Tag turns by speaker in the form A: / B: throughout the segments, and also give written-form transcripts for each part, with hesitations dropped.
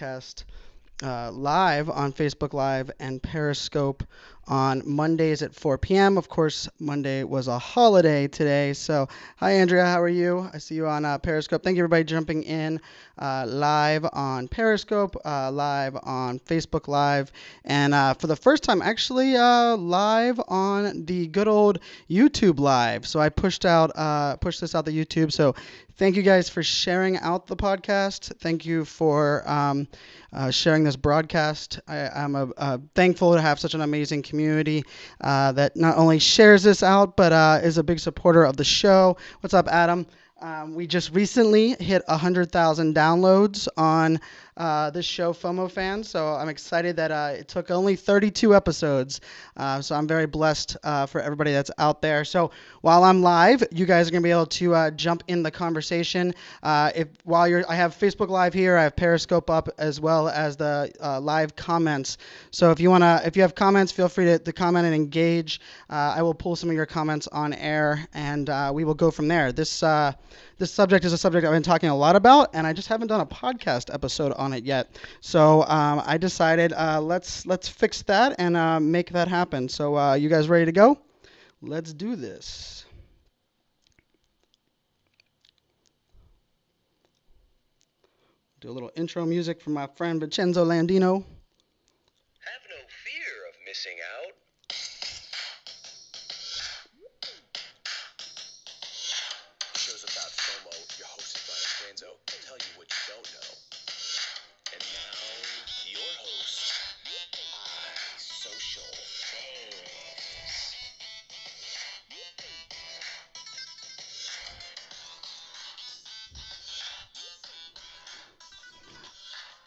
A: Podcast live on Facebook Live and Periscope on Mondays at 4 p.m. Of course, Monday was a holiday today. So, hi, Andrea. How are you? I see you on Periscope. Thank you, everybody, jumping in live on Periscope, live on Facebook Live, and for the first time, actually live on the good old YouTube Live. So I pushed this out to YouTube. So thank you guys for sharing out the podcast. Thank you for sharing this broadcast. I'm thankful to have such an amazing community that not only shares this out, but is a big supporter of the show. What's up, Adam? We just recently hit 100,000 downloads on this show, FOMOFanz. So I'm excited that it took only 32 episodes. So I'm very blessed for everybody that's out there. So while I'm live, you guys are going to be able to jump in the conversation. I have Facebook Live here, I have Periscope up, as well as the live comments. So if you have comments, feel free to comment and engage. I will pull some of your comments on air, and we will go from there. This subject is a subject I've been talking a lot about, and I just haven't done a podcast episode on it yet. So I decided let's fix that and make that happen. So you guys ready to go? Let's do this. Do a little intro music from my friend Vincenzo Landino.
B: Have no fear of missing out. The show's about FOMO. Your host is Brian Fanzo. I'll tell you what you don't know. And now, your host, Social Fans.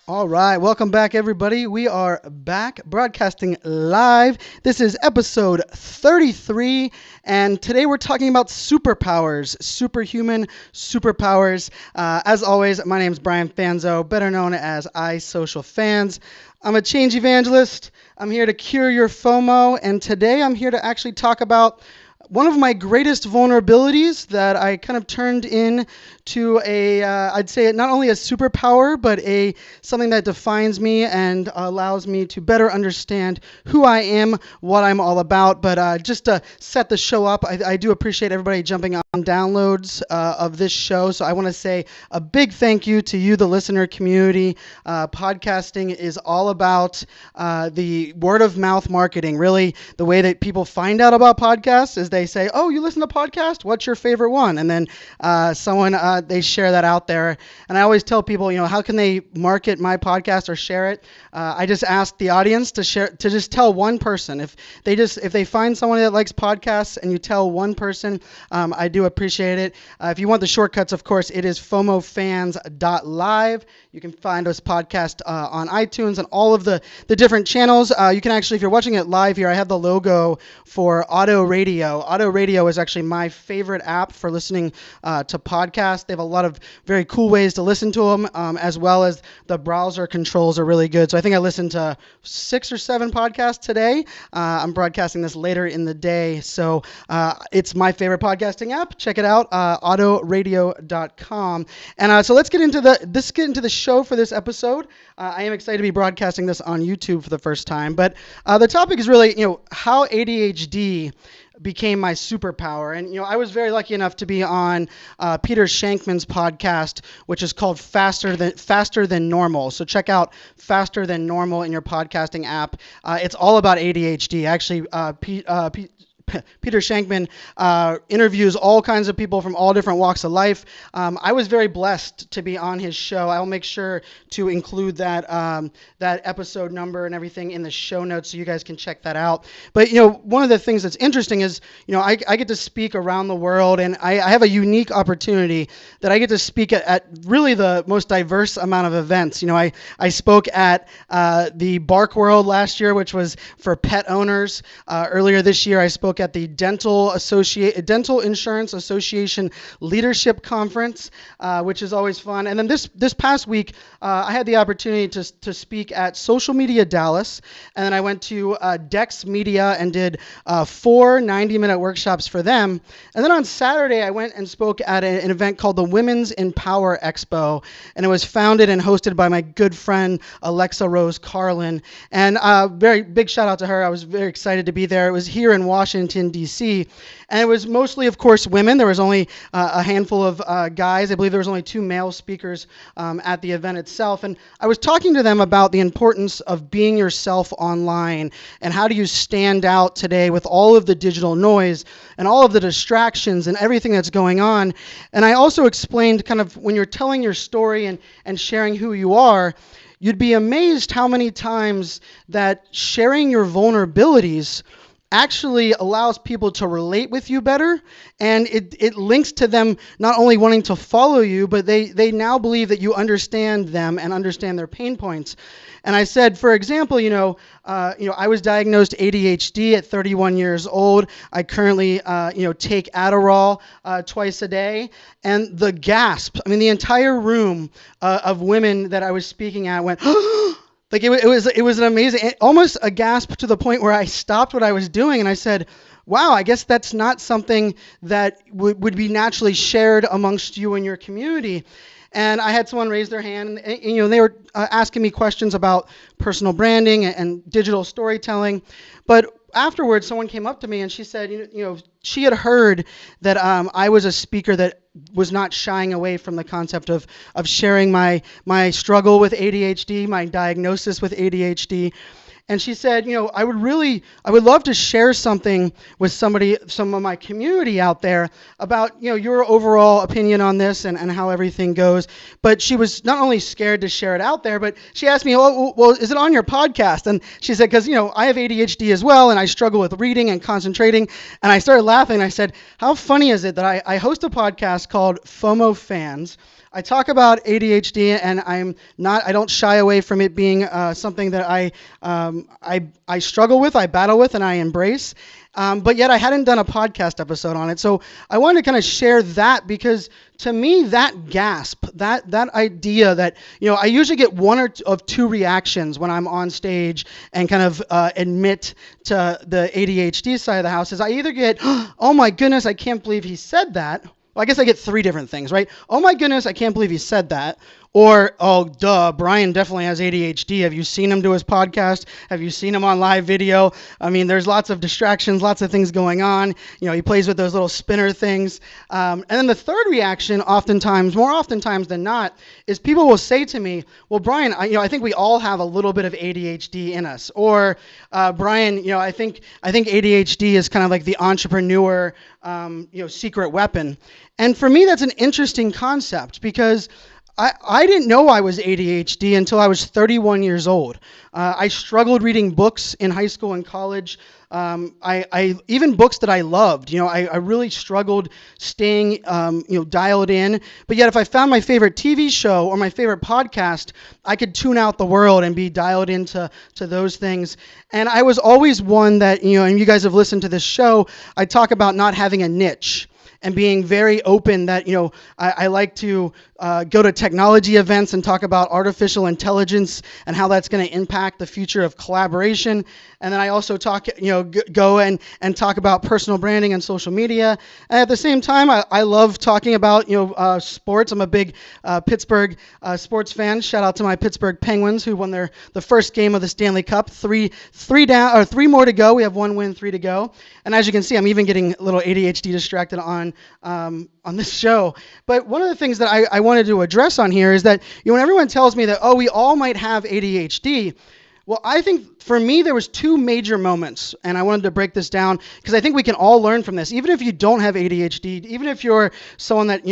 A: All right, welcome back, everybody. We are back broadcasting live. This is episode 33, and today we're talking about superpowers, superhuman superpowers. As always, my name is Brian Fanzo, better known as Social Fans. I'm a change evangelist. I'm here to cure your FOMO, and today I'm here to actually talk about one of my greatest vulnerabilities that I kind of turned into I'd say not only a superpower, but something that defines me and allows me to better understand who I am, what I'm all about. But just to set the show up, I do appreciate everybody jumping on downloads of this show. So I want to say a big thank you to you, the listener community. Podcasting is all about the word of mouth marketing. Really, the way that people find out about podcasts is they say, "Oh, you listen to podcast? What's your favorite one?" And then they share that out there. And I always tell people, how can they market my podcast or share it? I just ask the audience to just tell one person. If they find someone that likes podcasts and you tell one person, I do appreciate it. If you want the shortcuts, of course, it is FOMOFanz.live. You can find us podcast on iTunes and all of the different channels. You can actually, if you're watching it live here, I have the logo for Auto Radio. Auto Radio is actually my favorite app for listening to podcasts. They have a lot of very cool ways to listen to them, as well as the browser controls are really good. So I think I listened to 6 or 7 podcasts today. I'm broadcasting this later in the day, so it's my favorite podcasting app. Check it out, autoradio.com. And so let's get into the show for this episode. I am excited to be broadcasting this on YouTube for the first time, but the topic is really, how ADHD became my superpower. And I was very lucky enough to be on Peter Shankman's podcast, which is called Faster Than Normal. So check out Faster Than Normal in your podcasting app. It's all about ADHD. Actually, Peter Shankman interviews all kinds of people from all different walks of life. I was very blessed to be on his show. I'll make sure to include that episode number and everything in the show notes so you guys can check that out. But one of the things that's interesting is I get to speak around the world, and I have a unique opportunity that I get to speak at really the most diverse amount of events. I spoke at the Bark World last year, which was for pet owners. Earlier this year, I spoke spoke at the Dental Insurance Association Leadership Conference, which is always fun. And then this past week, I had the opportunity to speak at Social Media Dallas, and then I went to Dex Media and did 4 90-minute workshops for them. And then on Saturday, I went and spoke at an event called the Women's in Power Expo, and it was founded and hosted by my good friend Alexa Rose Carlin. And very big shout out to her. I was very excited to be there. It was here in Washington, D.C., and it was mostly, of course, women. There was only a handful of guys. I believe there was only 2 male speakers at the event itself. And I was talking to them about the importance of being yourself online and how do you stand out today with all of the digital noise and all of the distractions and everything that's going on. And I also explained kind of when you're telling your story and sharing who you are, you'd be amazed how many times that sharing your vulnerabilities actually allows people to relate with you better, and it links to them not only wanting to follow you, but they now believe that you understand them and understand their pain points. And I said, for example, I was diagnosed ADHD at 31 years old. I currently, take Adderall twice a day, and the gasp. I mean, the entire room of women that I was speaking at went. Like it was an amazing, almost a gasp to the point where I stopped what I was doing and I said, wow, I guess that's not something that would be naturally shared amongst you and your community. And I had someone raise their hand, and they were asking me questions about personal branding and digital storytelling. But afterwards, someone came up to me and she said, she had heard that I was a speaker that was not shying away from the concept of sharing my struggle with ADHD, my diagnosis with ADHD. And she said, I would love to share something with some of my community out there about, your overall opinion on this and how everything goes. But she was not only scared to share it out there, but she asked me, oh, well, is it on your podcast? And she said, because, I have ADHD as well, and I struggle with reading and concentrating. And I started laughing. I said, how funny is it that I host a podcast called FOMOFanz? I talk about ADHD, and I don't shy away from it being something that I struggle with, I battle with, and I embrace. But yet I hadn't done a podcast episode on it. So I wanted to kind of share that because to me, that gasp, that idea that, I usually get one of 2 reactions when I'm on stage and kind of admit to the ADHD side of the house is I either get, oh my goodness, I can't believe he said that. Well, I guess I get 3 different things, right? Oh my goodness, I can't believe he said that. Or, oh, duh, Brian definitely has ADHD. Have you seen him do his podcast? Have you seen him on live video? I mean, there's lots of distractions, lots of things going on. He plays with those little spinner things. And then the third reaction, more oftentimes than not, is people will say to me, well, Brian, I think we all have a little bit of ADHD in us. Or, Brian, I think ADHD is kind of like the entrepreneur, secret weapon. And for me, that's an interesting concept because I didn't know I was ADHD until I was 31 years old. I struggled reading books in high school and college. I even books that I loved. I really struggled staying, dialed in. But yet, if I found my favorite TV show or my favorite podcast, I could tune out the world and be dialed into those things. And I was always one that, and you guys have listened to this show, I talk about not having a niche and being very open that, I like to go to technology events and talk about artificial intelligence and how that's going to impact the future of collaboration. And then I also talk, go and talk about personal branding and social media. And at the same time, I love talking about, sports. I'm a big Pittsburgh sports fan. Shout out to my Pittsburgh Penguins who won the first game of the Stanley Cup. Three more to go. We have 1 win, 3 to go. And as you can see, I'm even getting a little ADHD distracted on this show. But one of the things that I wanted to address on here is that, when everyone tells me that, oh, we all might have ADHD, well, I think for me, there was 2 major moments, and I wanted to break this down because I think we can all learn from this. Even if you don't have ADHD, even if you're someone that,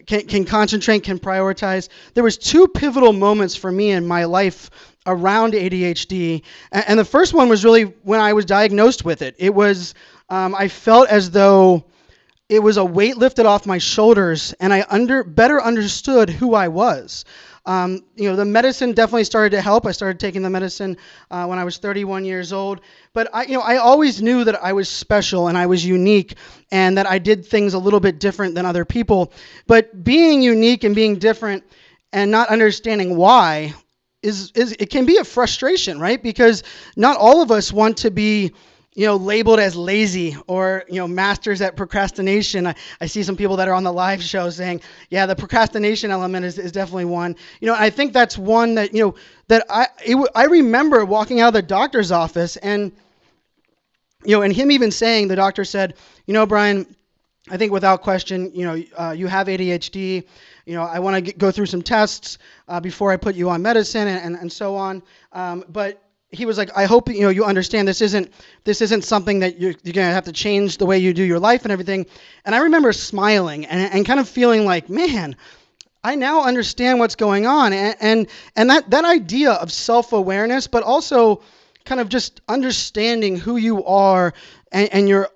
A: can concentrate, can prioritize, there was 2 pivotal moments for me in my life around ADHD. And the first one was really when I was diagnosed with it. It was, I felt as though it was a weight lifted off my shoulders, and I better understood who I was. The medicine definitely started to help. I started taking the medicine when I was 31 years old. But I always knew that I was special and I was unique and that I did things a little bit different than other people. But being unique and being different and not understanding why is it can be a frustration, right? Because not all of us want to be labeled as lazy or, masters at procrastination. I see some people that are on the live show saying, yeah, the procrastination element is definitely one. I think that's one that, I remember walking out of the doctor's office and him even saying, the doctor said, Brian, I think without question, you have ADHD. I want to go through some tests before I put you on medicine and so on. But he was like, I hope you understand this isn't something that you're gonna have to change the way you do your life and everything. And I remember smiling and kind of feeling like, man, I now understand what's going on. And that idea of self-awareness, but also kind of just understanding who you are and your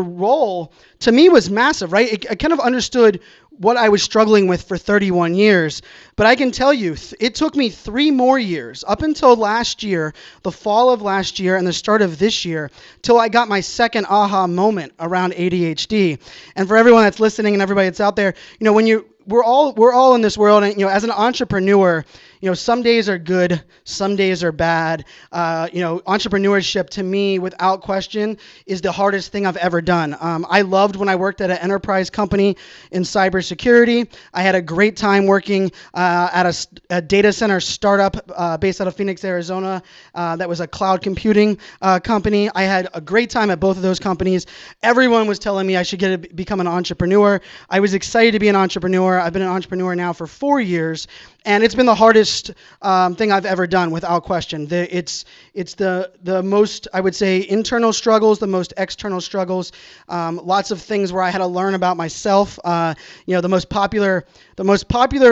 A: role, to me was massive, right? I kind of understood what I was struggling with for 31 years. But I can tell you, it took me 3 more years, up until last year, the fall of last year and the start of this year, till I got my second aha moment around ADHD. And for everyone that's listening and everybody that's out there, we're all in this world, and as an entrepreneur, some days are good, some days are bad. Entrepreneurship to me, without question, is the hardest thing I've ever done. I loved when I worked at an enterprise company in cybersecurity. I had a great time working at a data center startup based out of Phoenix, Arizona. That was a cloud computing company. I had a great time at both of those companies. Everyone was telling me I should become an entrepreneur. I was excited to be an entrepreneur. I've been an entrepreneur now for 4 years. And it's been the hardest thing I've ever done, without question. It's the most, I would say, internal struggles, the most external struggles. Lots of things where I had to learn about myself. The most popular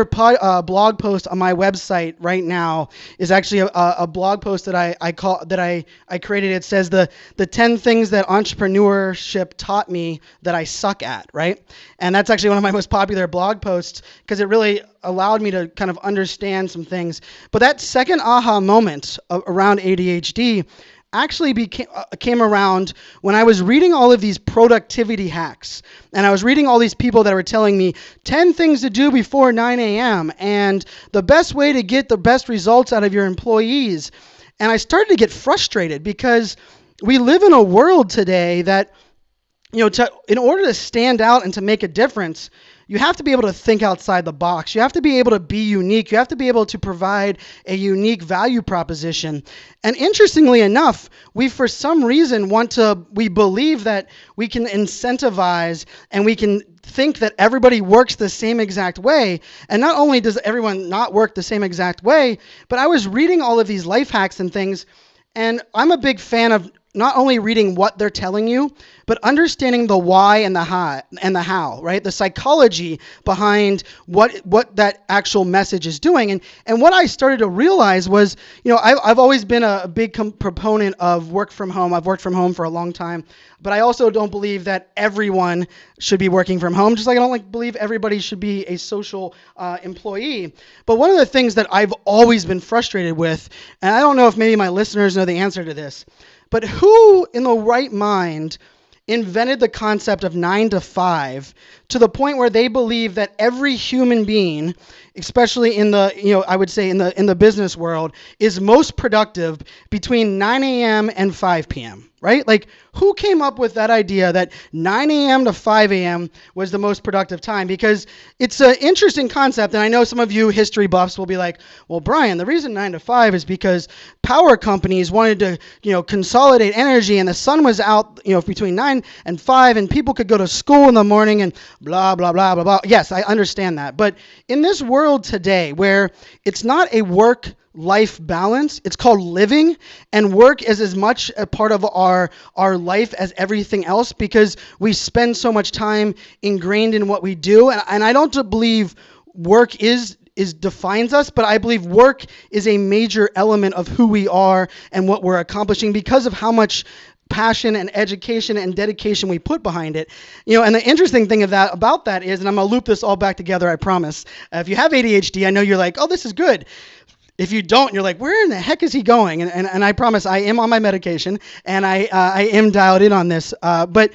A: blog post on my website right now is actually a blog post that I created. It says the 10 things that entrepreneurship taught me that I suck at, right? And that's actually one of my most popular blog posts because it really allowed me to kind of understand some things. But that second aha moment around ADHD actually came around when I was reading all of these productivity hacks. And I was reading all these people that were telling me 10 things to do before 9 a.m. and the best way to get the best results out of your employees. And I started to get frustrated because we live in a world today that, in order to stand out and to make a difference, you have to be able to think outside the box. You have to be able to be unique. You have to be able to provide a unique value proposition. And interestingly enough, we for some reason we believe that we can incentivize and we can think that everybody works the same exact way. And not only does everyone not work the same exact way, but I was reading all of these life hacks and things, and I'm a big fan of not only reading what they're telling you, but understanding the why and the how, right? The psychology behind what that actual message is doing. And what I started to realize was, I've always been a big proponent of work from home. I've worked from home for a long time, but I also don't believe that everyone should be working from home, just like I don't believe everybody should be a social employee. But one of the things that I've always been frustrated with, and I don't know if maybe my listeners know the answer to this, but who in the right mind invented the concept of 9 to 5 to the point where they believe that every human being, especially in the, I would say in the business world, is most productive between 9 a.m. and 5 p.m., right? Like, who came up with that idea that 9 a.m. to 5 a.m. was the most productive time? Because it's an interesting concept, and I know some of you history buffs will be like, well, Brian, the reason 9 to 5 is because power companies wanted to, consolidate energy, and the sun was out, between 9 and 5, and people could go to school in the morning and blah, blah, blah, blah, blah. Yes, I understand that. But in this world today where it's not a work-life balance, it's called living, and work is as much a part of our life as everything else because we spend so much time ingrained in what we do. And I don't believe work defines us, but I believe work is a major element of who we are and what we're accomplishing because of how much passion and education and dedication we put behind it. And the interesting thing about that is, and I'm going to loop this all back together, I promise. If you have ADHD, I know you're like, oh, this is good. If you don't, you're like, where in the heck is he going? And I promise I am on my medication, and I am dialed in on this. But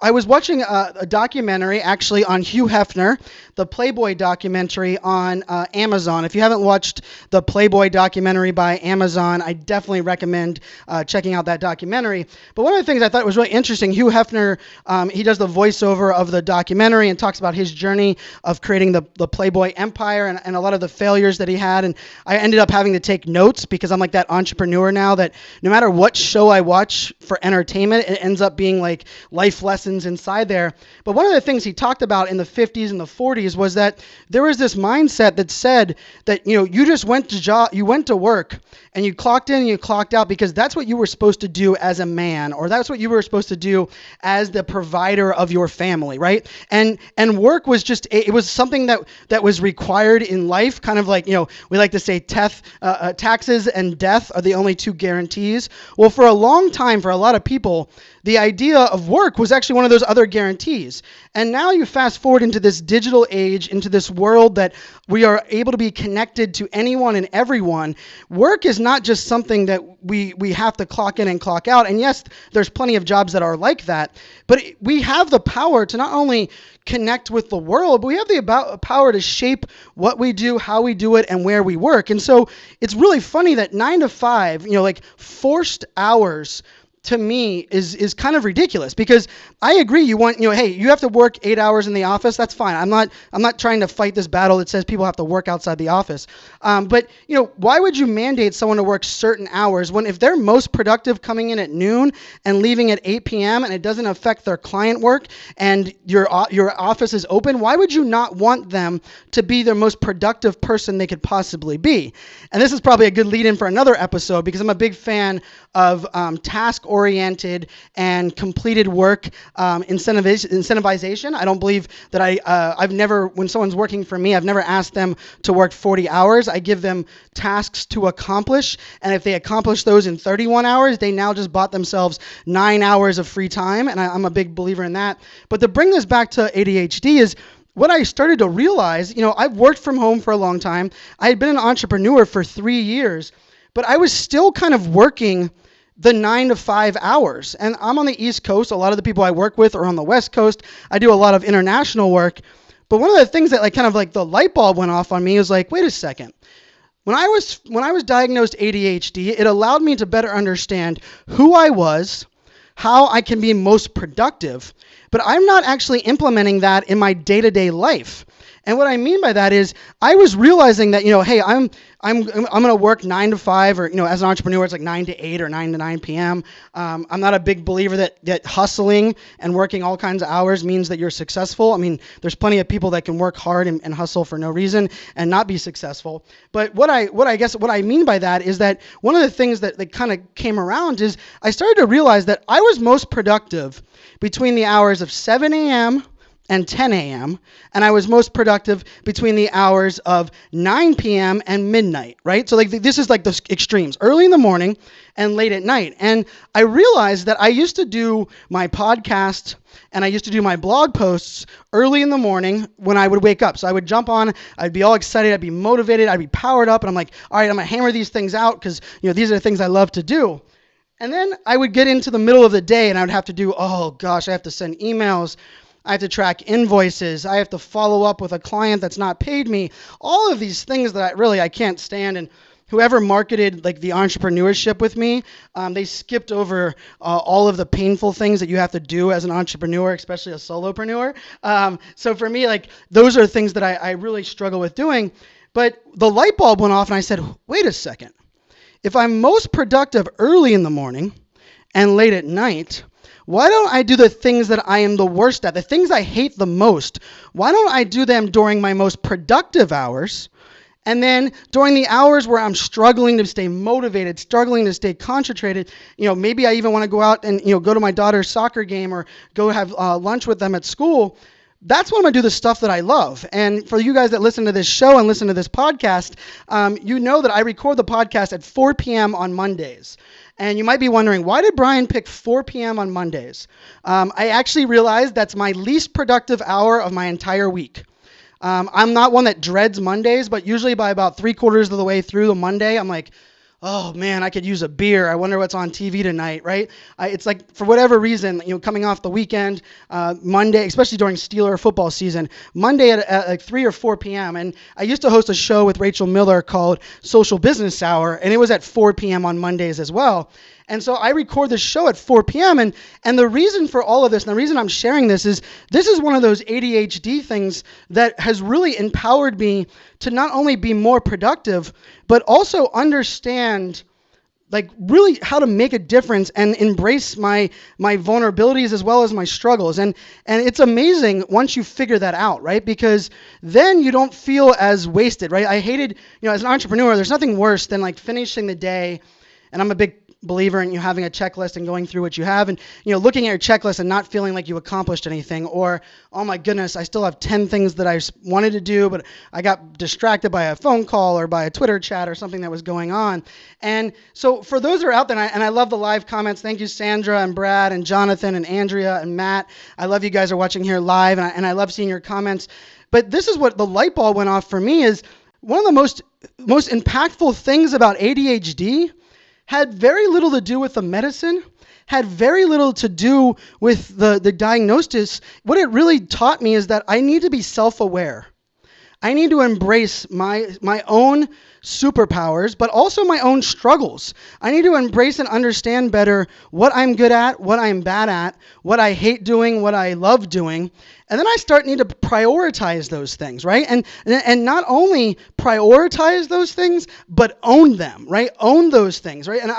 A: I was watching a documentary actually on Hugh Hefner, the Playboy documentary on Amazon. If you haven't watched the Playboy documentary by Amazon, I definitely recommend checking out that documentary. But one of the things I thought was really interesting, Hugh Hefner, he does the voiceover of the documentary and talks about his journey of creating the Playboy empire and a lot of the failures that he had. And I ended up having to take notes because I'm like that entrepreneur now that no matter what show I watch for entertainment, it ends up being like life lessons inside there. But one of the things he talked about in the 50s and the 40s was that there was this mindset that said that you just went to work and you clocked in and you clocked out because that's what you were supposed to do as a man, or that's what you were supposed to do as the provider of your family, right? And work was just it was something that was required in life, kind of like we like to say taxes and death are the only two guarantees. Well, for a long time, for a lot of people, the idea of work was actually one of those other guarantees. And now you fast forward into this digital age, into this world that we are able to be connected to anyone and everyone. Work is not just something that we have to clock in and clock out. And yes, there's plenty of jobs that are like that. But we have the power to not only connect with the world, but we have the power to shape what we do, how we do it, and where we work. And so it's really funny that 9 to 5, like forced hours, to me is kind of ridiculous, because I agree hey, you have to work 8 hours in the office. That's fine. I'm not trying to fight this battle that says people have to work outside the office. But why would you mandate someone to work certain hours when if they're most productive coming in at noon and leaving at 8 p.m. and it doesn't affect their client work and your office is open, why would you not want them to be their most productive person they could possibly be? And this is probably a good lead-in for another episode, because I'm a big fan of task-oriented and completed work incentivization. I don't believe that I've never, when someone's working for me, I've never asked them to work 40 hours. I give them tasks to accomplish, and if they accomplish those in 31 hours, they now just bought themselves 9 hours of free time, and I'm a big believer in that. But to bring this back to ADHD is, what I started to realize, I've worked from home for a long time. I had been an entrepreneur for 3 years, but I was still kind of working the 9 to 5 hours. And I'm on the East Coast. A lot of the people I work with are on the West Coast. I do a lot of international work. But one of the things that the light bulb went off on me was like, wait a second. When I was diagnosed ADHD, it allowed me to better understand who I was, how I can be most productive, but I'm not actually implementing that in my day-to-day life. And what I mean by that is I was realizing that, hey, I'm going to work 9 to 5, or, as an entrepreneur, it's like 9 to 8 or 9 to 9 p.m. I'm not a big believer that hustling and working all kinds of hours means that you're successful. I mean, there's plenty of people that can work hard and hustle for no reason and not be successful. But what I mean by that is that one of the things that kind of came around is I started to realize that I was most productive between the hours of 7 a.m. and 10 a.m., and I was most productive between the hours of 9 p.m. and midnight, right? So this is like the extremes, early in the morning and late at night. And I realized that I used to do my podcast and I used to do my blog posts early in the morning when I would wake up. So I would jump on, I'd be all excited, I'd be motivated, I'd be powered up, and I'm like, all right, I'm going to hammer these things out because these are the things I love to do. And then I would get into the middle of the day and I would have to do, oh gosh, I have to send emails, I have to track invoices, I have to follow up with a client that's not paid me, all of these things that I can't stand. And whoever marketed the entrepreneurship with me, they skipped over all of the painful things that you have to do as an entrepreneur, especially a solopreneur. So for me, those are things that I really struggle with doing. But the light bulb went off and I said, wait a second. If I'm most productive early in the morning and late at night, why don't I do the things that I am the worst at, the things I hate the most? Why don't I do them during my most productive hours? And then during the hours where I'm struggling to stay motivated, struggling to stay concentrated, maybe I even want to go out and, go to my daughter's soccer game or go have lunch with them at school. that's when I'm going to do the stuff that I love. And for you guys that listen to this show and listen to this podcast, you know that I record the podcast at 4 p.m. on Mondays. And you might be wondering, why did Brian pick 4 p.m. on Mondays? I actually realized that's my least productive hour of my entire week. I'm not one that dreads Mondays, but usually by about 3/4 of the way through the Monday, I'm like, oh man, I could use a beer. I wonder what's on TV tonight, right? It's like, for whatever reason, coming off the weekend, Monday, especially during Steeler football season, Monday at like 3 or 4 p.m. And I used to host a show with Rachel Miller called Social Business Hour, and it was at 4 p.m. on Mondays as well. And so I record this show at 4 p.m. And the reason for all of this, and the reason I'm sharing this is one of those ADHD things that has really empowered me to not only be more productive, but also understand like really how to make a difference and embrace my vulnerabilities as well as my struggles. And it's amazing once you figure that out, right? Because then you don't feel as wasted, right? I hated, as an entrepreneur, there's nothing worse than like finishing the day, and I'm a big believer in you having a checklist and going through what you have and looking at your checklist and not feeling like you accomplished anything, or oh my goodness, I still have 10 things that I wanted to do, but I got distracted by a phone call or by a Twitter chat or something that was going on. And so for those that are out there, and I love the live comments, thank you Sandra and Brad and Jonathan and Andrea and Matt. I love you guys are watching here live, and I love seeing your comments. But this is what the light bulb went off for me, is one of the most impactful things about ADHD had very little to do with the medicine, had very little to do with the diagnosis. What it really taught me is that I need to be self-aware. I need to embrace my own superpowers, but also my own struggles. I need to embrace and understand better what I'm good at, what I'm bad at, what I hate doing, what I love doing. And then I need to prioritize those things, right? And not only prioritize those things, but own them, right? Own those things, right? And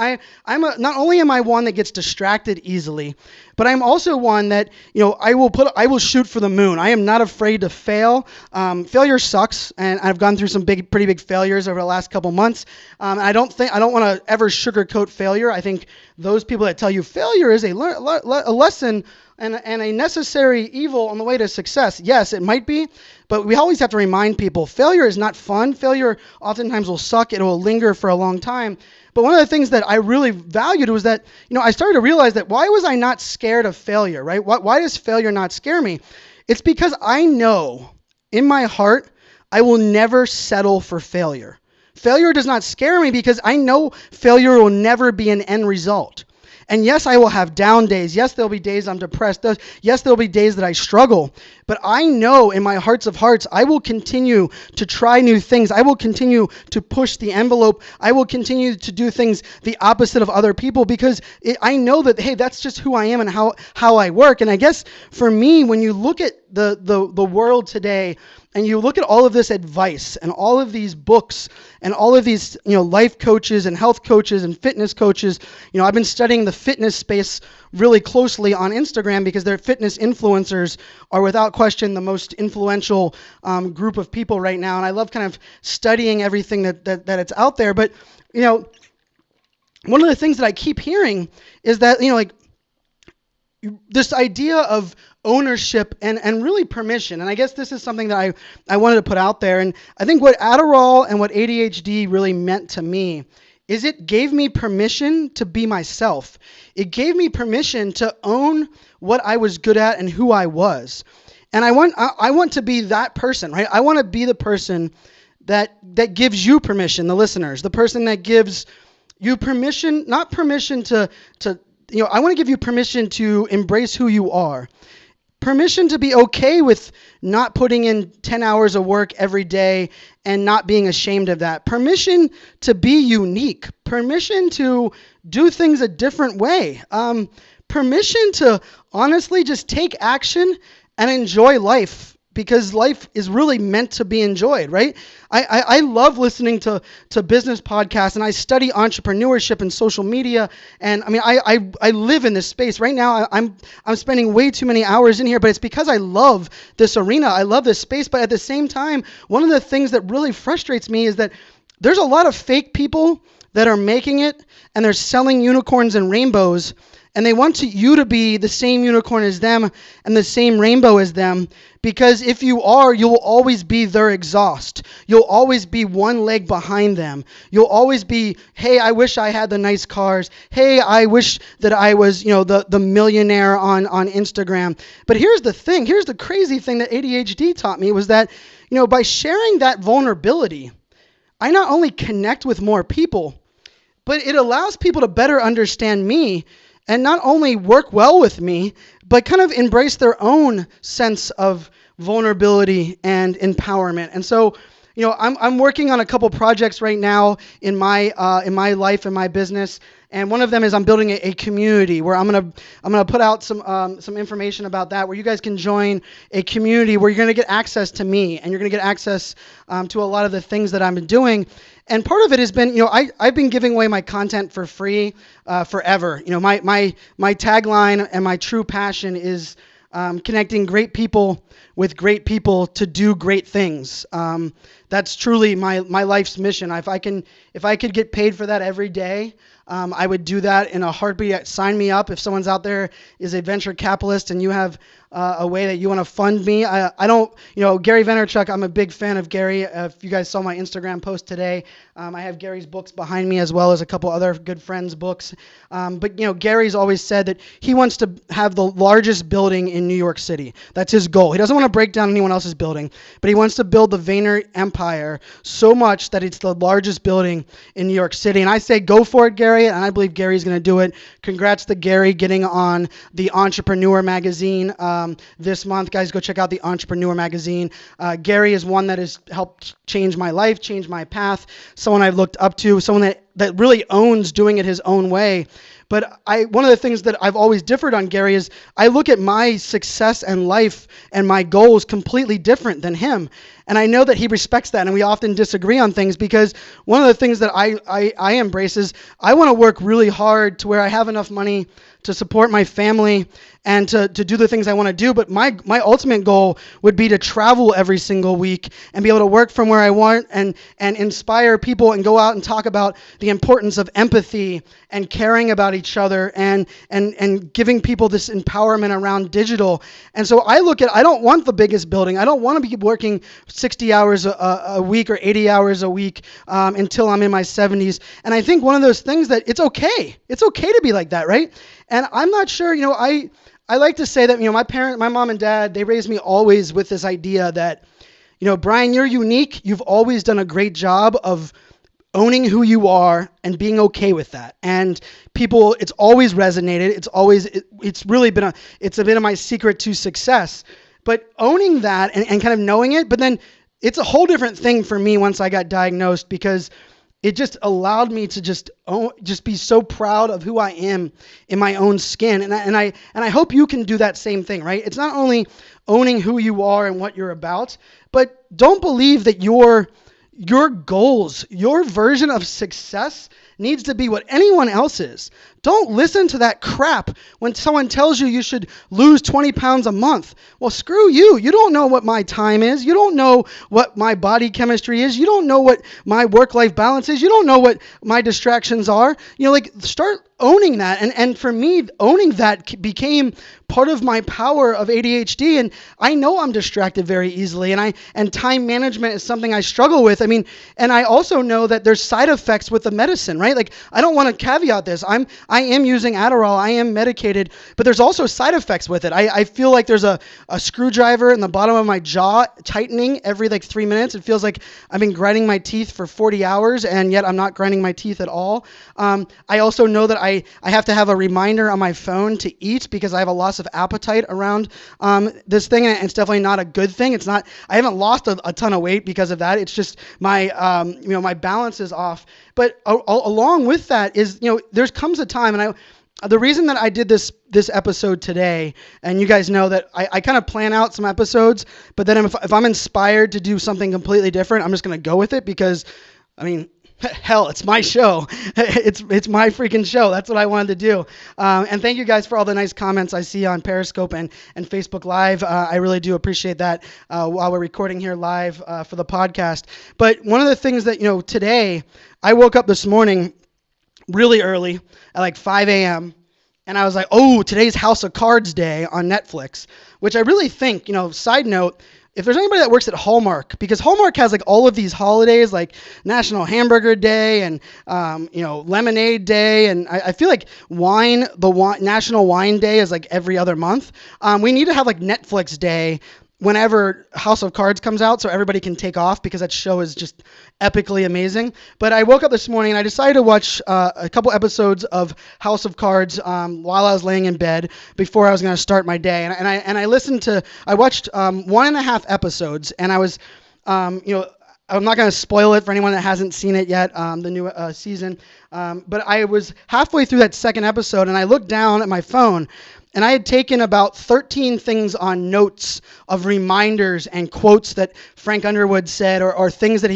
A: not only am I one that gets distracted easily, but I'm also one that, I will shoot for the moon. I am not afraid to fail. Failure sucks, and I've gone through some pretty big failures over the last couple months. I don't want to ever sugarcoat failure. I think those people that tell you failure is a lesson and a necessary evil on the way to success. Yes, it might be, but we always have to remind people failure is not fun. Failure oftentimes will suck. It will linger for a long time. But one of the things that I really valued was that, I started to realize that why was I not scared of failure, right? Why does failure not scare me? It's because I know in my heart I will never settle for failure. Failure does not scare me because I know failure will never be an end result. And yes, I will have down days. Yes, there'll be days I'm depressed. Yes, there'll be days that I struggle. But I know in my hearts of hearts, I will continue to try new things. I will continue to push the envelope. I will continue to do things the opposite of other people because I know that, hey, that's just who I am and how I work. And I guess for me, when you look at the world today, and you look at all of this advice and all of these books and all of these, life coaches and health coaches and fitness coaches, I've been studying the fitness space really closely on Instagram because their fitness influencers are without question the most influential group of people right now. And I love kind of studying everything that it's out there. But, one of the things that I keep hearing is that, this idea of ownership and really permission. And I guess this is something that I wanted to put out there. And I think what Adderall and what ADHD really meant to me is it gave me permission to be myself. It gave me permission to own what I was good at and who I was. And I want to be that person, right? I want to be the person that gives you permission, the listeners, the person that gives you permission, not permission to I want to give you permission to embrace who you are. Permission to be okay with not putting in 10 hours of work every day and not being ashamed of that. Permission to be unique. Permission to do things a different way. Permission to honestly just take action and enjoy life because life is really meant to be enjoyed, right? I love listening to business podcasts, and I study entrepreneurship and social media, and I mean I live in this space right now. I'm spending way too many hours in here, but it's because I love this arena. I love this space, but at the same time, one of the things that really frustrates me is that there's a lot of fake people that are making it, and they're selling unicorns and rainbows. And they want you to be the same unicorn as them and the same rainbow as them, because if you are, you'll always be their exhaust. You'll always be one leg behind them. You'll always be, hey, I wish I had the nice cars. Hey, I wish that I was, the millionaire on Instagram. But here's the thing. Here's the crazy thing that ADHD taught me was that, by sharing that vulnerability, I not only connect with more people, but it allows people to better understand me and not only work well with me, but kind of embrace their own sense of vulnerability and empowerment. And so, I'm working on a couple projects right now in my life and my business. And one of them is I'm building a community where I'm gonna put out some information about that, where you guys can join a community where you're gonna get access to me and you're gonna get access to a lot of the things that I've been doing. And part of it has been, I've been giving away my content for free forever. My tagline and my true passion is connecting great people with great people to do great things. That's truly my life's mission. If I could get paid for that every day, I would do that in a heartbeat. Sign me up if someone's out there is a venture capitalist and you have a way that you want to fund me. I don't, Gary Vaynerchuk, I'm a big fan of Gary. If you guys saw my Instagram post today, I have Gary's books behind me as well as a couple other good friends' books. But Gary's always said that he wants to have the largest building in New York City. That's his goal. He doesn't want to break down anyone else's building, but he wants to build the Vayner empire so much that it's the largest building in New York City. And I say, go for it, Gary. And I believe Gary's going to do it. Congrats to Gary getting on the Entrepreneur magazine this month. Guys, go check out the Entrepreneur magazine. Gary is one that has helped change my life, change my path, someone I've looked up to, someone that really owns doing it his own way. But one of the things that I've always differed on Gary is I look at my success and life and my goals completely different than him. And I know that he respects that, and we often disagree on things because one of the things that I embrace is I want to work really hard to where I have enough money to support my family and to do the things I want to do. But my ultimate goal would be to travel every single week and be able to work from where I want and inspire people and go out and talk about the importance of empathy and caring about each other and giving people this empowerment around digital. And so I don't want the biggest building. I don't want to be working 60 hours a week or 80 hours a week until I'm in my 70s. And I think one of those things that it's okay. It's okay to be like that, right? And I'm not sure, I like to say that, my mom and dad, they raised me always with this idea that, Brian, you're unique. You've always done a great job of owning who you are and being okay with that. And people, it's always resonated. It's really been it's a bit of my secret to success. But owning that and kind of knowing it, but then it's a whole different thing for me once I got diagnosed, because it just allowed me to just be so proud of who I am in my own skin. And I hope you can do that same thing, right? It's not only owning who you are and what you're about, but don't believe that your goals, your version of success needs to be what anyone else is. Don't listen to that crap when someone tells you you should lose 20 pounds a month. Well, screw you. You don't know what my time is. You don't know what my body chemistry is. You don't know what my work-life balance is. You don't know what my distractions are. Start owning that. And for me, owning that became part of my power of ADHD. And I know I'm distracted very easily. And time management is something I struggle with. And I also know that there's side effects with the medicine, right? I don't want to caveat this. I am using Adderall. I am medicated, but there's also side effects with it. I feel like there's a screwdriver in the bottom of my jaw tightening every 3 minutes. It feels like I've been grinding my teeth for 40 hours, and yet I'm not grinding my teeth at all. I also know that I have to have a reminder on my phone to eat because I have a loss of appetite around this thing, and it's definitely not a good thing. It's not. I haven't lost a ton of weight because of that. It's just my my balance is off. But along with that is there comes a time, and the reason that I did this episode today, and you guys know that I kind of plan out some episodes, but then if I'm inspired to do something completely different, I'm just going to go with it because, hell, it's my show. It's my freaking show. That's what I wanted to do. And thank you guys for all the nice comments I see on Periscope and Facebook Live. I really do appreciate that while we're recording here live for the podcast. But one of the things that, today, I woke up this morning really early at 5 a.m., and I was like, oh, today's House of Cards Day on Netflix, which I really think, side note, if there's anybody that works at Hallmark, because Hallmark has like all of these holidays, like National Hamburger Day and Lemonade Day, and I feel like National Wine Day is like every other month. We need to have like Netflix Day whenever House of Cards comes out, so everybody can take off, because that show is just epically amazing. But I woke up this morning and I decided to watch a couple episodes of House of Cards while I was laying in bed before I was going to start my day. And I watched 1.5 episodes, and I was, I'm not going to spoil it for anyone that hasn't seen it yet, the new season. But I was halfway through that second episode, and I looked down at my phone, and I had taken about 13 things on notes of reminders and quotes that Frank Underwood said, or things that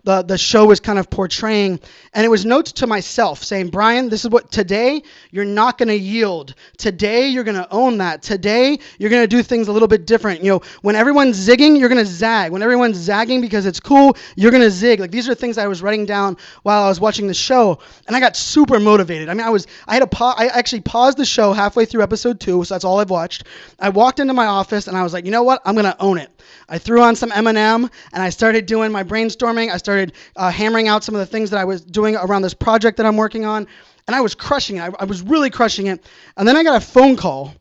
A: the show was kind of portraying. And it was notes to myself saying, Brian, this is what today you're not going to yield. Today you're going to own that. Today you're going to do things a little bit different. When everyone's zigging, you're going to zag. When everyone's zagging because it's cool, you're going to zig. Like, these are things I was writing down while I was watching the show, and I got super motivated. I mean, I actually paused the show halfway through episode 2, so that's all I've watched. I walked into my office and I was like, you know what? I'm going to own it. I threw on some Eminem and I started doing my brainstorming. I started hammering out some of the things that I was doing around this project that I'm working on, and I was crushing it. I was really crushing it. And then I got a phone call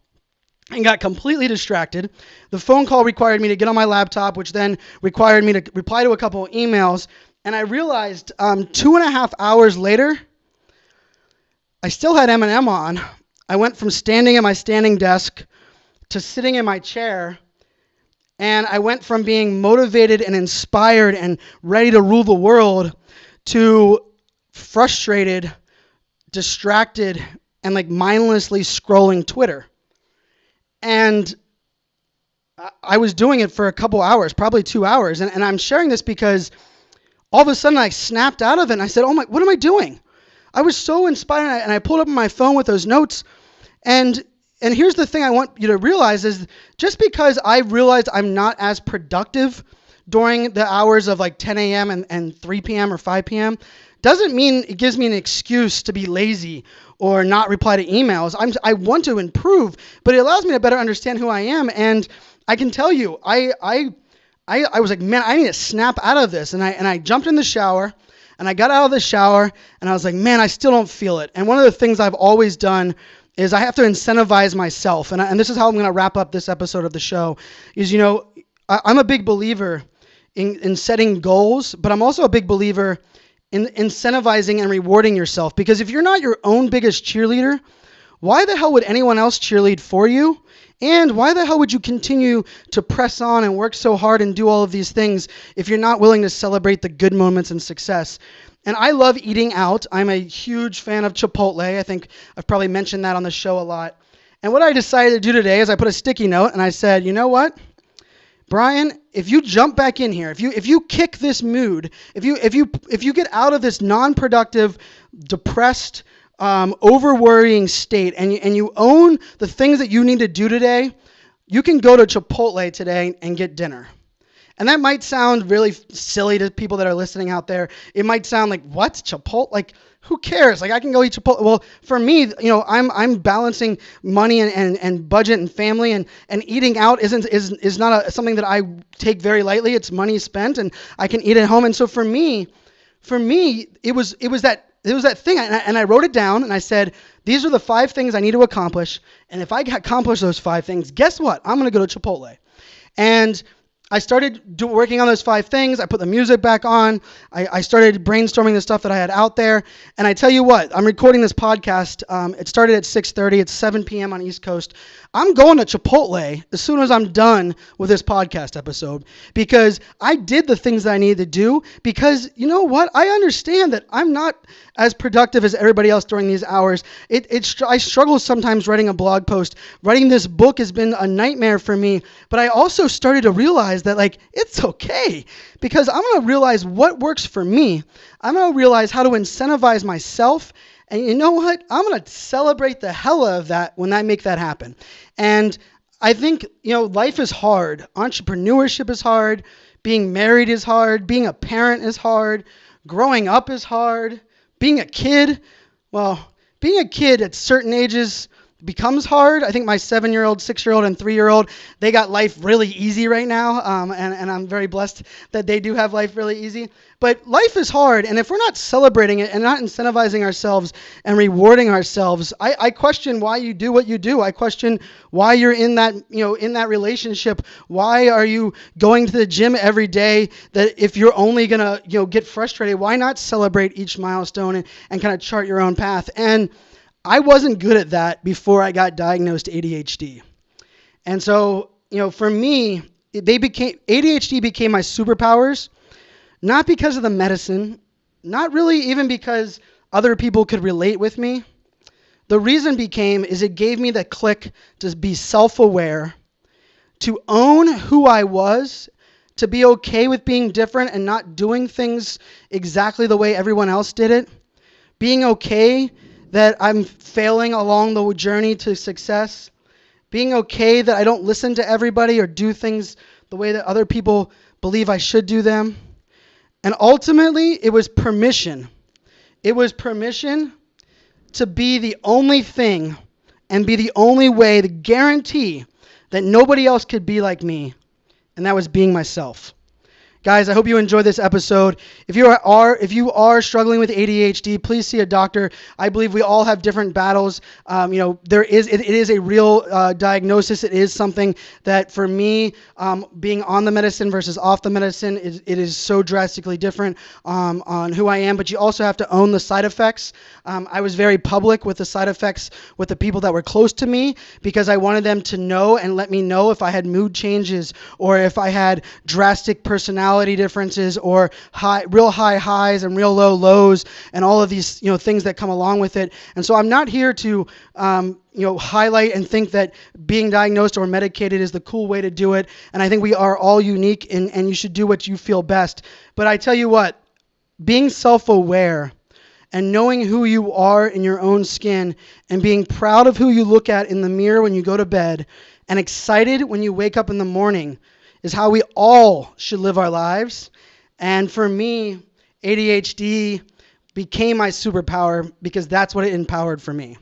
A: and got completely distracted. The phone call required me to get on my laptop, which then required me to reply to a couple of emails. And I realized 2.5 hours later, I still had Eminem on. I went from standing at my standing desk to sitting in my chair, and I went from being motivated and inspired and ready to rule the world to frustrated, distracted, and like mindlessly scrolling Twitter. And I was doing it for a couple hours, probably 2 hours. And I'm sharing this because all of a sudden I snapped out of it and I said, what am I doing? I was so inspired, and I pulled up my phone with those notes. And here's the thing I want you to realize is, just because I realized I'm not as productive during the hours of like 10 a.m. and 3 p.m. or 5 p.m. doesn't mean it gives me an excuse to be lazy or not reply to emails. I want to improve, but it allows me to better understand who I am. And I can tell you, I was like, man, I need to snap out of this. And I jumped in the shower, and I got out of the shower, and I was like, man, I still don't feel it. And one of the things I've always done is I have to incentivize myself. And this is how I'm going to wrap up this episode of the show, is, I'm a big believer in setting goals, but I'm also a big believer in incentivizing and rewarding yourself. Because if you're not your own biggest cheerleader, why the hell would anyone else cheerlead for you? And why the hell would you continue to press on and work so hard and do all of these things if you're not willing to celebrate the good moments and success? And I love eating out. I'm a huge fan of Chipotle. I think I've probably mentioned that on the show a lot. And what I decided to do today is I put a sticky note and I said, you know what, Brian, if you jump back in here, if you kick this mood, if you get out of this non-productive, depressed, over-worrying state, and you own the things that you need to do today, you can go to Chipotle today and get dinner. And that might sound really silly to people that are listening out there. It might sound like, what, Chipotle? Like, who cares? Like, I can go eat Chipotle. Well, for me, I'm balancing money and budget and family, and eating out is not something that I take very lightly. It's money spent, and I can eat at home. And so for me, it was that thing, and I wrote it down, and I said, these are the 5 things I need to accomplish, and if I accomplish those 5 things, guess what? I'm going to go to Chipotle. And I started working on those 5 things. I put the music back on. I started brainstorming the stuff that I had out there. And I tell you what, I'm recording this podcast. It started at 6:30. It's 7 p.m. on East Coast. I'm going to Chipotle as soon as I'm done with this podcast episode, because I did the things that I needed to do, because you know what? I understand that I'm not as productive as everybody else during these hours. I struggle sometimes writing a blog post. Writing this book has been a nightmare for me, but I also started to realize that, like, it's okay, because I'm going to realize what works for me. I'm going to realize how to incentivize myself. And you know what? I'm going to celebrate the hell out of that when I make that happen. And I think, life is hard. Entrepreneurship is hard. Being married is hard. Being a parent is hard. Growing up is hard. Being a kid at certain ages, becomes hard. I think my 7-year-old, 6-year-old, and 3-year-old, they got life really easy right now, and I'm very blessed that they do have life really easy. But life is hard, and if we're not celebrating it and not incentivizing ourselves and rewarding ourselves, I question why you do what you do. I question why you're in that, in that relationship. Why are you going to the gym every day? That if you're only gonna, get frustrated, why not celebrate each milestone and kind of chart your own path? And I wasn't good at that before I got diagnosed ADHD. And so, for me, ADHD became my superpowers, not because of the medicine, not really even because other people could relate with me. The reason is it gave me the click to be self-aware, to own who I was, to be okay with being different and not doing things exactly the way everyone else did it, being okay that I'm failing along the journey to success, being okay that I don't listen to everybody or do things the way that other people believe I should do them. And ultimately, it was permission. It was permission to be the only thing and be the only way, the guarantee that nobody else could be like me, and that was being myself. Guys, I hope you enjoyed this episode. If you are struggling with ADHD, please see a doctor. I believe we all have different battles. It is a real diagnosis. It is something that for me, being on the medicine versus off the medicine, it is so drastically different on who I am. But you also have to own the side effects. I was very public with the side effects with the people that were close to me because I wanted them to know and let me know if I had mood changes or if I had drastic personality differences or real high highs and real low lows and all of these things that come along with it. And so I'm not here to highlight and think that being diagnosed or medicated is the cool way to do it. And I think we are all unique and you should do what you feel best. But I tell you what, being self-aware and knowing who you are in your own skin and being proud of who you look at in the mirror when you go to bed and excited when you wake up in the morning is how we all should live our lives. And for me, ADHD became my superpower because that's what it empowered for me.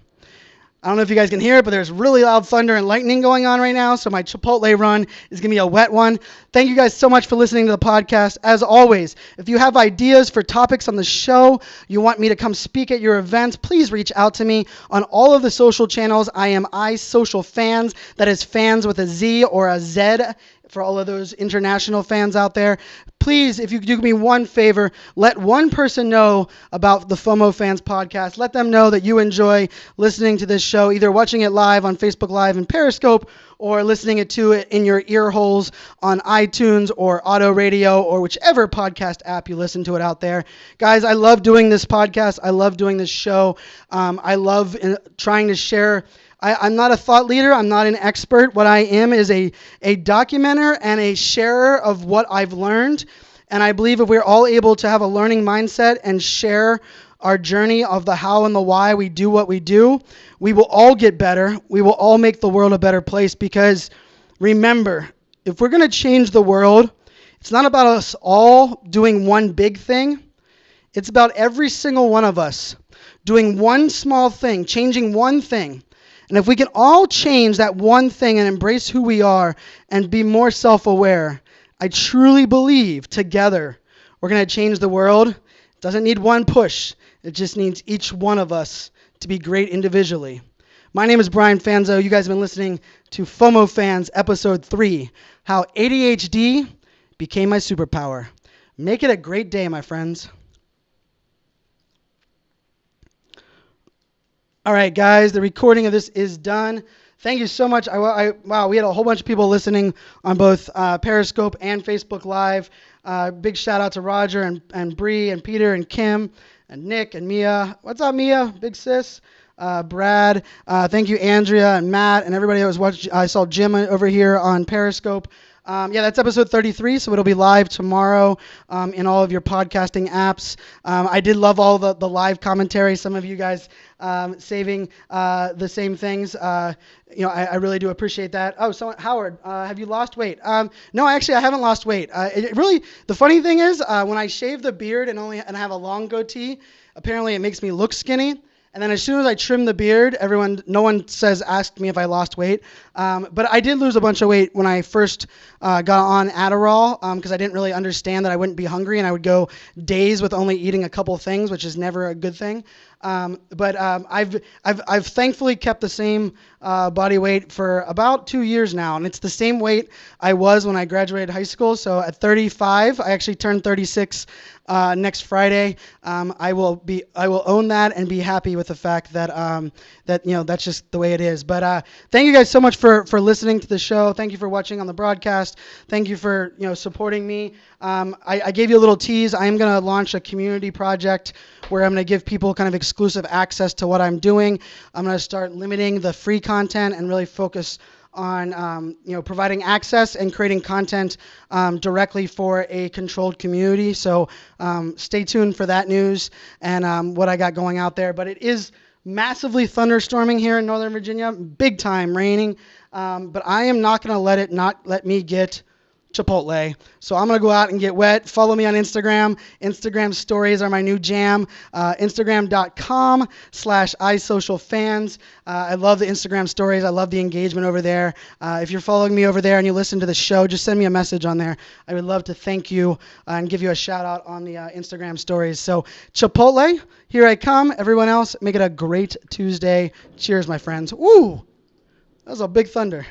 A: I don't know if you guys can hear it, but there's really loud thunder and lightning going on right now, so my Chipotle run is going to be a wet one. Thank you guys so much for listening to the podcast. As always, if you have ideas for topics on the show, you want me to come speak at your events, please reach out to me on all of the social channels. I am FOMOFanz, that is fans with a Z or a Z for all of those international fans out there. Please, if you could do me one favor, let one person know about the FOMOFanz Podcast. Let them know that you enjoy listening to this show, either watching it live on Facebook Live and Periscope or listening to it in your ear holes on iTunes or Auto Radio or whichever podcast app you listen to it out there. Guys, I love doing this podcast. I love doing this show. I love trying to share. I'm not a thought leader. I'm not an expert. What I am is a documenter and a sharer of what I've learned. And I believe if we're all able to have a learning mindset and share our journey of the how and the why we do what we do, we will all get better. We will all make the world a better place because remember, if we're going to change the world, it's not about us all doing one big thing. It's about every single one of us doing one small thing, changing one thing. And if we can all change that one thing and embrace who we are and be more self-aware, I truly believe together we're going to change the world. It doesn't need one push. It just needs each one of us to be great individually. My name is Brian Fanzo. You guys have been listening to FOMOFanz Episode 3, How ADHD Became My Superpower. Make it a great day, my friends. All right, guys, the recording of this is done. Thank you so much. Wow, we had a whole bunch of people listening on both Periscope and Facebook Live. Big shout out to Roger and Bree and Peter and Kim and Nick and Mia. What's up, Mia? Big sis. Brad. Thank you, Andrea and Matt and everybody that was watching. I saw Jim over here on Periscope. That's episode 33, so it'll be live tomorrow in all of your podcasting apps. I did love all the live commentary. Some of you guys saving the same things. I really do appreciate that. Oh, Howard, have you lost weight? No, actually, I haven't lost weight. The funny thing is, when I shave the beard and have a long goatee, apparently it makes me look skinny. And then as soon as I trimmed the beard, no one asked me if I lost weight. But I did lose a bunch of weight when I first got on Adderall because I didn't really understand that I wouldn't be hungry and I would go days with only eating a couple things, which is never a good thing. But I've thankfully kept the same body weight for about 2 years now, and it's the same weight I was when I graduated high school. So at 35, I actually turned 36 next Friday. I will own that and be happy with the fact that that's just the way it is. But thank you guys so much for listening to the show. Thank you for watching on the broadcast. Thank you for supporting me. I gave you a little tease. I am going to launch a community project where I'm going to give people kind of exclusive access to what I'm doing. I'm going to start limiting the free content and really focus on providing access and creating content directly for a controlled community. So stay tuned for that news and what I got going out there. But it is massively thunderstorming here in Northern Virginia, big time raining. But I am not going to let it not let me get Chipotle. So I'm going to go out and get wet. Follow me on Instagram. Instagram stories are my new jam. Instagram.com/iSocialFans. I love the Instagram stories. I love the engagement over there. If you're following me over there and you listen to the show, just send me a message on there. I would love to thank you and give you a shout out on the Instagram stories. So Chipotle, here I come. Everyone else, make it a great Tuesday. Cheers, my friends. Woo! That was a big thunder.